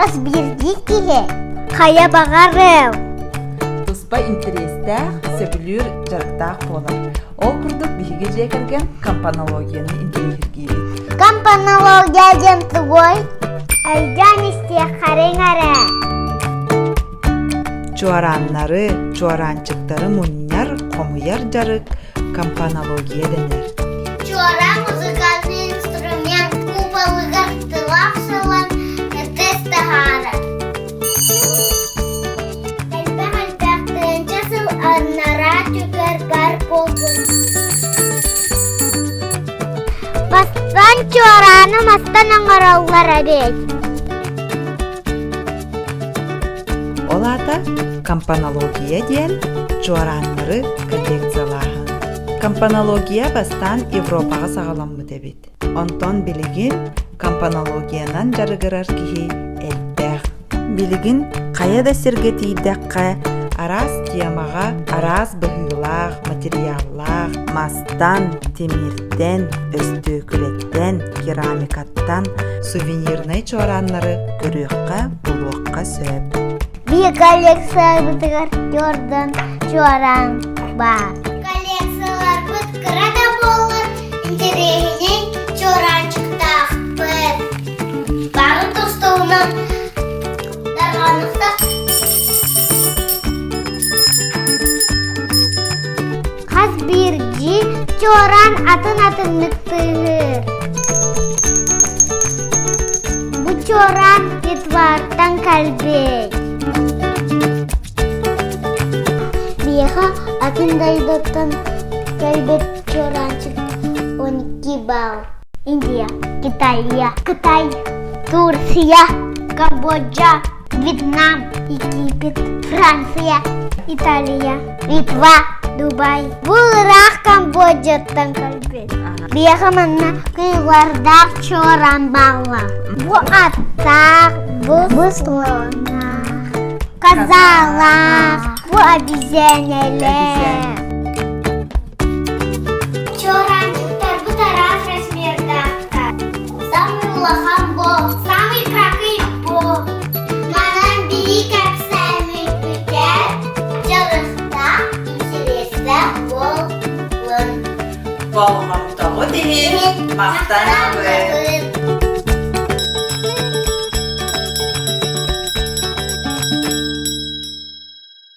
Қыз бірді кеге, қая бағарыл. Туспа интерестәх, сөбілер жарықтақ болар. Ол күрдік бігі жекірген компанологияны интеллигергейбет. Компанология жемті ғой, әлден істе қарен әрі. Чуараннары, чуаранчыктары мұннар, қомыяр жарык компанология денер. Чуара музыкальный инструмент кубалыгар тылапсылан тесті ғары. Әлбәқ-әлбәқтен жасыл арнара түгер бар болғын. Бастан чуараны мастан аңыраулар әбет. Ол ата компанология ден чуараннары коллекциялағын. Компанология бастан Европаға сағаламы дебет. Онтон билигин компанологиянан жарыгырар кихи әлбәқ. Билигин қаяда сергетейдәққа арас темаға арас бұхылақ, материаллақ, мастан, темирден, өстөкілеттен, керамикаттан сувенирный чуараннары көріққа, бұлуаққа сөп. Bir коллекция бітігір көрдің чуаран бар. Коллекциялар бүткірі де болыр, интерегінен чуаранчықтақ бір. Бағы тұстауынан дарғанықта. Қаз бірді чуаран атын нүктігір. Бұ чуаран етвартан кәлбек. Биеха атындайдыктан кәлбет чоранчык 12 балл. Индия, Китай, Турция, Камбоджа, Вьетнам, Египет, Франция, Италия, Литва, Дубай. Бұлырақ Камбоджаттан кәлбет. Биеха манна кыйлардақ чоран балла. Бұ аттақ, бұ слонақ, казалақ, бұ обезьянелер. Чоранчықтар бұ тараф размердақтар. Самый улахан бол, самый кракый бол. Манан бiri кәпсәмі бүкер, жарықта интересті болын. Болмақтағы деген мақтанабы.